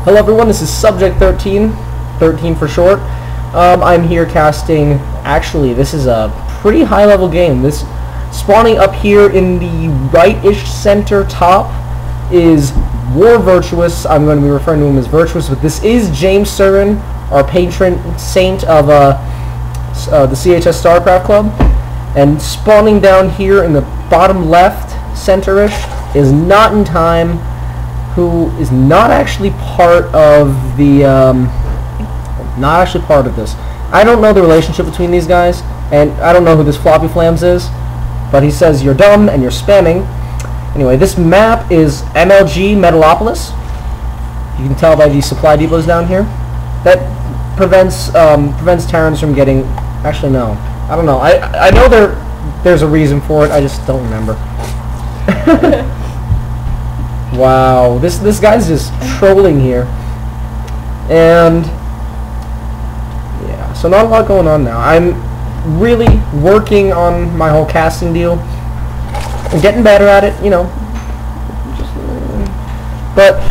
Hello everyone, this is Subject 13, 13 for short. I'm here casting, actually this is a pretty high level game. This spawning up here in the right-ish center top is WaRVirtuous. I'm going to be referring to him as Virtuous, but this is James Surin, our patron saint of the CHS StarCraft Club. And spawning down here in the bottom left center-ish is NotinTime, who is not actually part of the, this. I don't know the relationship between these guys, and I don't know who this Floppy Flams is, but he says you're dumb and you're spamming. Anyway, this map is MLG Metalopolis. You can tell by these supply depots down here. That prevents Terrans from getting, actually no, I don't know. I know there's a reason for it, I just don't remember. Wow, this guy's just trolling here. And yeah, so not a lot going on now. I'm really working on my whole casting deal. I'm getting better at it, you know. But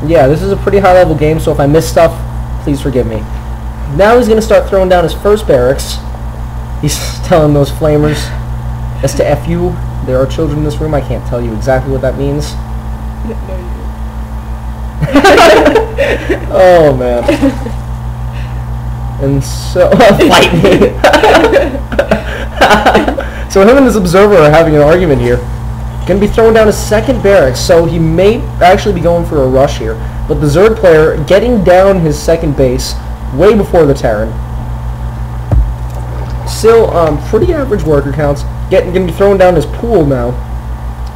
yeah, this is a pretty high level game, so if I miss stuff, please forgive me. Now he's gonna start throwing down his first barracks. He's telling those flamers as to F you. There are children in this room. I can't tell you exactly what that means. Oh man. And so fight me. So him and his observer are having an argument here. Gonna be throwing down his second barracks, so he may actually be going for a rush here. But the Zerg player getting down his second base way before the Terran. Still pretty average worker counts. Gonna be throwing down his pool now,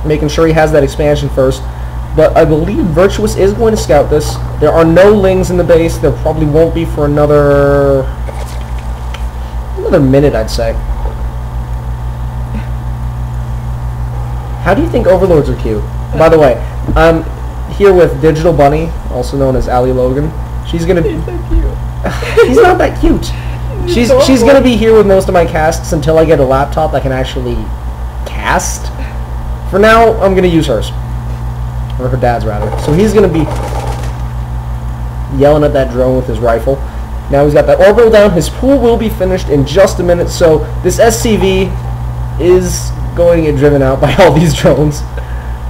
making sure he has that expansion first. But I believe Virtuous is going to scout this. There are no lings in the base. There probably won't be for another minute, I'd say. How do you think Overlords are cute? By the way, I'm here with Digital Bunny, also known as Ali Logan. She's gonna. He's so cute. He's not that cute. She's gonna be here with most of my casts until I get a laptop that can actually cast. For now, I'm gonna use hers, or her dad's rather. So he's gonna be yelling at that drone with his rifle. Now he's got that orbital down. His pool will be finished in just a minute. So this SCV is going to get driven out by all these drones.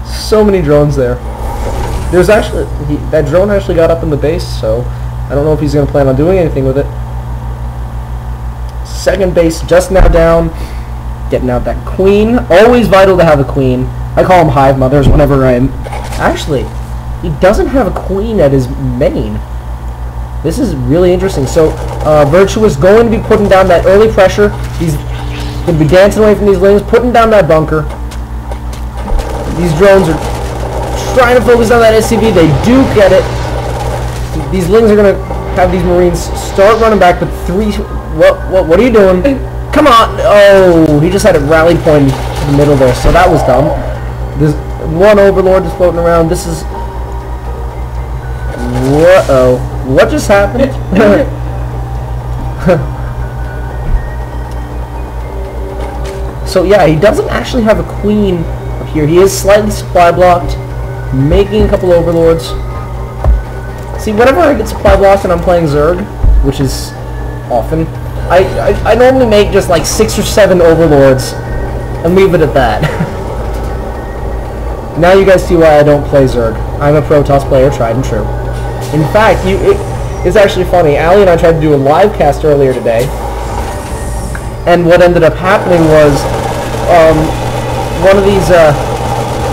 So many drones there. There's actually that drone actually got up in the base, so I don't know if he's gonna plan on doing anything with it. Second base just now down, getting out that queen. Always vital to have a queen. I call them hive mothers whenever I'm... Actually, he doesn't have a queen at his main. This is really interesting. So, Virtuous going to be putting down that early pressure. He's going to be dancing away from these lings, putting down that bunker. These drones are trying to focus on that SCV. They do get it. These lings are going to have these Marines start running back, but three... What are you doing? Come on! Oh, he just had a rally point to the middle there, so that was dumb. There's one Overlord just floating around. This is... Uh-oh. What just happened? So yeah, he doesn't actually have a queen up here. He is slightly supply blocked, making a couple Overlords. See, whenever I get supply blocked and I'm playing Zerg, which is often, I normally make just like 6 or 7 Overlords and leave it at that. Now you guys see why I don't play Zerg. I'm a Protoss player, tried and true. In fact, it's actually funny. Ali and I tried to do a live cast earlier today, and what ended up happening was one of these,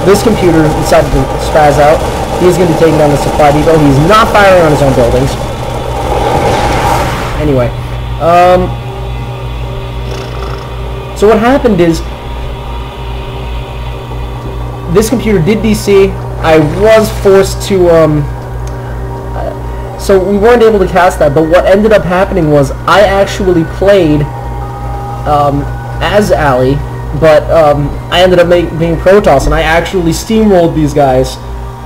this computer decided to spaz out. He's going to be taking down the supply depot. He's not firing on his own buildings. Anyway, so what happened is this computer did DC. I was forced to, so we weren't able to cast that, but what ended up happening was I actually played as Ali, but I ended up being Protoss, and I actually steamrolled these guys,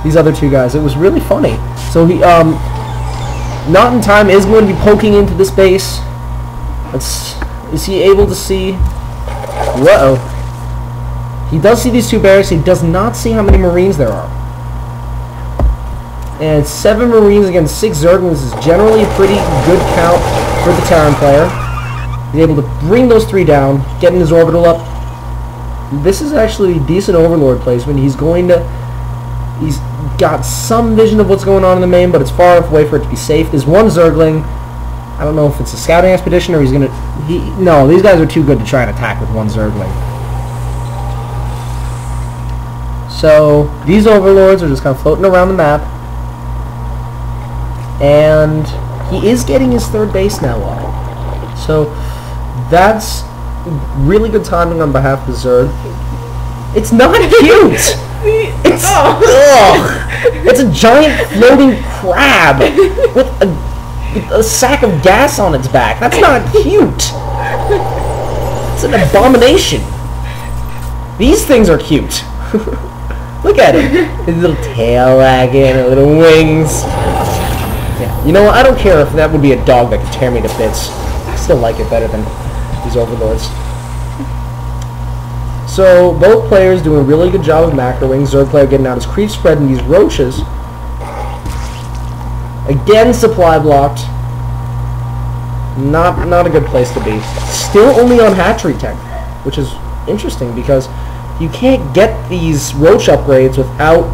these other two guys. It was really funny. So he, NotinTime is going to be poking into this base. Is he able to see? Whoa. He does see these two barracks. He does not see how many Marines there are. And 7 Marines against 6 Zerglings is generally a pretty good count for the Terran player. He's able to bring those 3 down, getting his orbital up. This is actually decent Overlord placement. He's got some vision of what's going on in the main, but it's far enough away for it to be safe. There's 1 Zergling. I don't know if it's a scouting expedition or he's going to... No, these guys are too good to try and attack with 1 Zergling. So, these Overlords are just kind of floating around the map. And he is getting his 3rd base now up. So, that's really good timing on behalf of the Zerg. It's not cute! It's... It's a giant floating crab with a sack of gas on its back. That's not cute! It's an abomination. These things are cute. Look at him. His little tail wagging, his little wings. Yeah. You know what? I don't care if that would be a dog that could tear me to bits. I still like it better than these Overlords. So, both players doing a really good job of macroing. Zerg player getting out his creep spread and these roaches. Again, supply blocked. Not a good place to be. Still only on hatchery tech, which is interesting because you can't get these roach upgrades without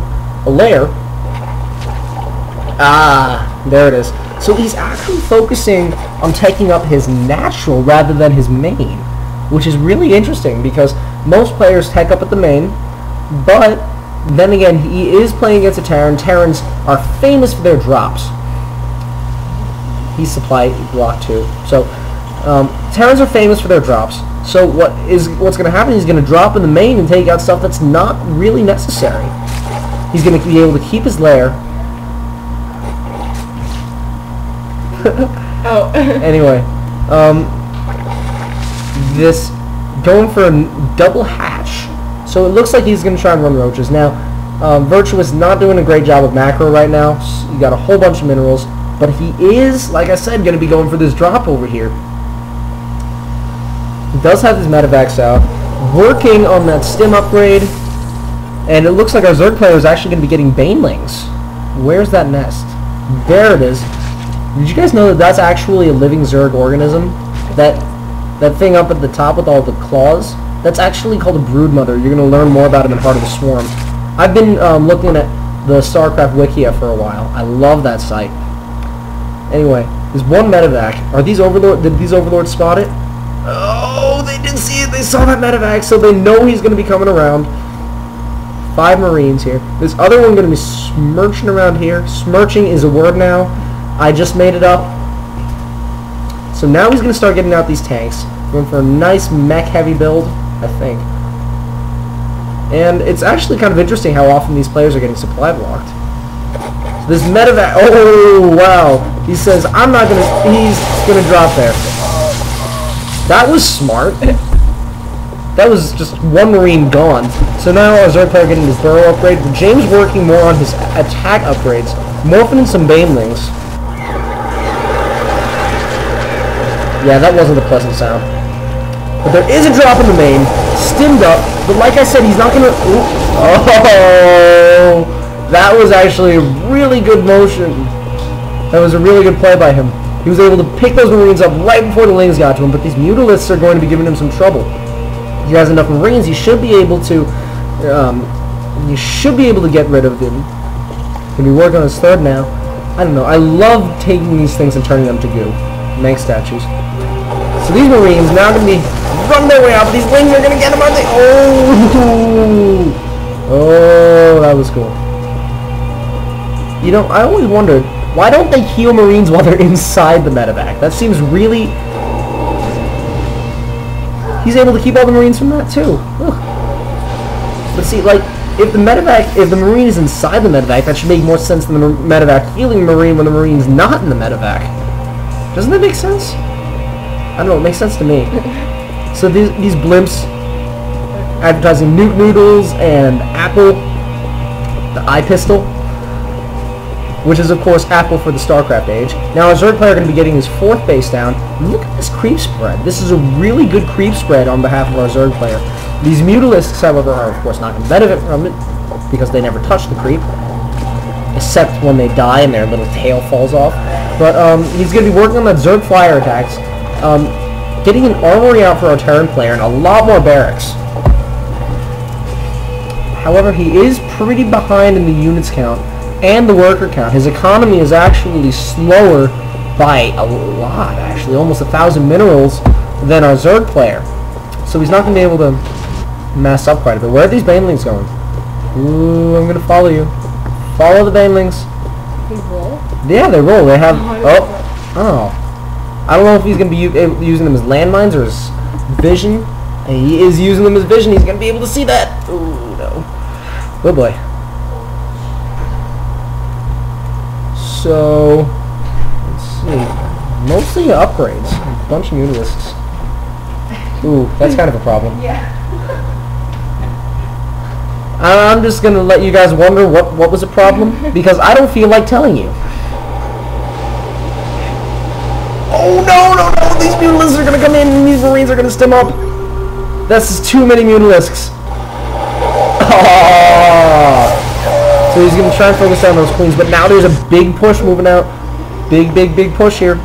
a lair. Ah, there it is. So he's actually focusing on taking up his natural rather than his main, which is really interesting because most players tech up at the main, but then again, he is playing against a Terran. Terrans are famous for their drops. He's supply blocked too. So Terrans are famous for their drops. So what's going to happen? He's going to drop in the main and take out stuff that's not really necessary. He's going to be able to keep his lair. Oh. Anyway, this going for a double hatch. So it looks like he's going to try and run roaches. Now, Virtuous not doing a great job of macro right now. So you got a whole bunch of minerals, but he is, like I said, going to be going for this drop over here. He does have his medevacs out, working on that stim upgrade, and it looks like our Zerg player is actually going to be getting banelings. Where's that nest? There it is. Did you guys know that that's actually a living Zerg organism? That thing up at the top with all the claws? That's actually called a broodmother. You're going to learn more about it in Heart of the Swarm. I've been looking at the StarCraft Wikia for a while. I love that site. Anyway, there's 1 medevac. Did these Overlords spot it? Oh, they did see it. They saw that medevac, so they know he's going to be coming around. 5 Marines here. This other one going to be smirching around here. Smirching is a word now. I just made it up. So now he's going to start getting out these tanks. Going for a nice mech-heavy build, I think. And it's actually kind of interesting how often these players are getting supply blocked. So this medevac... Oh, wow. He says, I'm not going to... He's going to drop there. That was smart. That was just 1 Marine gone. So now our Zerg player getting his burrow upgrade. James working more on his attack upgrades. Morphing in some banelings. Yeah, that wasn't a pleasant sound. But there is a drop in the main. Stimmed up. But like I said, he's not going to... Oh! That was actually a really good motion. That was a really good play by him. He was able to pick those Marines up right before the Lings got to him, but these Mutalisks are going to be giving him some trouble. He has enough Marines, he should be able to get rid of them. He'll be working on his 3rd now. I don't know, I love taking these things and turning them to goo. Manx statues. So these Marines now going to be running their way out, but these Lings are going to get them, aren't they? Oh! Oh, that was cool. You know, I always wondered, why don't they heal Marines while they're inside the medevac? That seems really... He's able to keep all the Marines from that too. Ugh. But see, like, if the Marine is inside the medevac, that should make more sense than the medevac healing Marine when the Marine's not in the medevac. Doesn't that make sense? I don't know, it makes sense to me. So these blimps advertising Newt Noodles and Apple, the eye pistol, which is of course Apple for the StarCraft age. Now our Zerg player going to be getting his 4th base down. Look at this creep spread. This is a really good creep spread on behalf of our Zerg player. These Mutalisks, however, are of course not going to benefit from it because they never touch the creep. except when they die and their little tail falls off. But he's going to be working on that Zerg flyer attacks, getting an armory out for our Terran player and a lot more barracks. However, he is pretty behind in the units count and the worker count. His economy is actually slower by a lot, actually, almost 1,000 minerals than our Zerg player. So he's not going to be able to mess up quite a bit. Where are these banelings going? Ooh, I'm going to follow you. Follow the banelings. They roll? Yeah, they roll. They have... Oh. I don't know if he's going to be using them as landmines or as vision. And he is using them as vision. He's going to be able to see that. Ooh, no. Oh, boy. So... let's see. Mostly upgrades. A bunch of mutalisks. Ooh, that's kind of a problem. Yeah. I'm just going to let you guys wonder what was a problem, because I don't feel like telling you. Oh, no, no, no! These mutalisks are going to come in, and these marines are going to stem up. That's just too many mutalisks. Oh. So he's going to try and focus down those queens, but now there's a big push moving out. Big, big, big push here.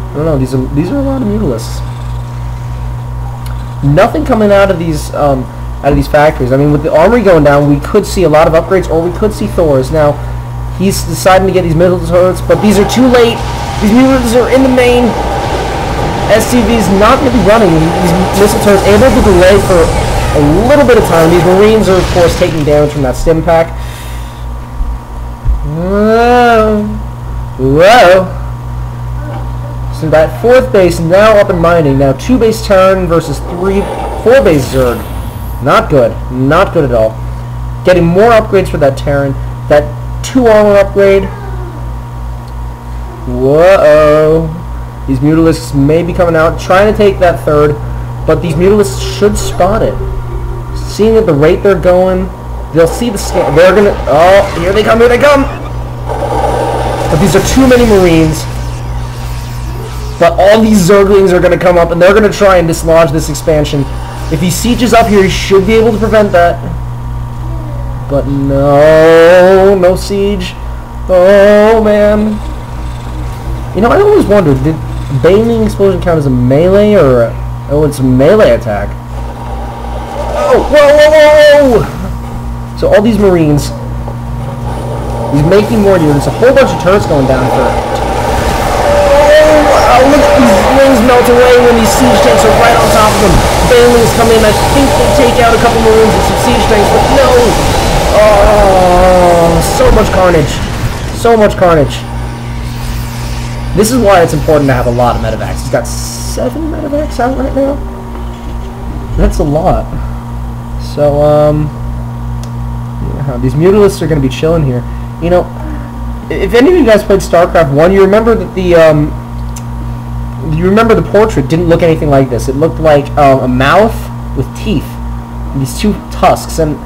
I don't know, these are a lot of mutalisks. Nothing coming out of these factories. I mean, with the armory going down, we could see a lot of upgrades, or we could see Thors. Now, he's deciding to get these missile turrets, but these are too late. These mutalisks are in the main. SCV's not going to be running. These missile turrets able to delay for a little bit of time. These marines are, of course, taking damage from that stim pack. Whoa. Whoa. So that 4th base now up and mining. Now 2 base Terran versus 4 base Zerg. Not good. Not good at all. Getting more upgrades for that Terran. That 2 armor upgrade. Whoa. These mutalisks may be coming out, trying to take that 3rd, but these mutalisks should spot it. Seeing at the rate they're going, they'll see the scan. They're gonna. Oh, here they come! Here they come! But these are too many marines. But all these Zerglings are going to come up, and they're going to try and dislodge this expansion. If he sieges up here, he should be able to prevent that. But no, no siege. Oh, man. You know, I always wondered, did Baneling Explosion count as a melee, or a... oh, it's a melee attack. Oh, whoa, whoa, whoa! So all these Marines, he's making more units. A whole bunch of turrets going down for it. Oh, look at these wings melt away when these siege tanks are right on top of them. Banelings come in. I think they take out a couple Marines and some siege tanks, but no! Oh, so much carnage. So much carnage. This is why it's important to have a lot of medevacs. He's got 7 medevacs out right now. That's a lot. So, yeah, these mutalisks are going to be chilling here. You know, if any of you guys played StarCraft 1, you remember that the portrait didn't look anything like this. It looked like a mouth with teeth, and these 2 tusks, and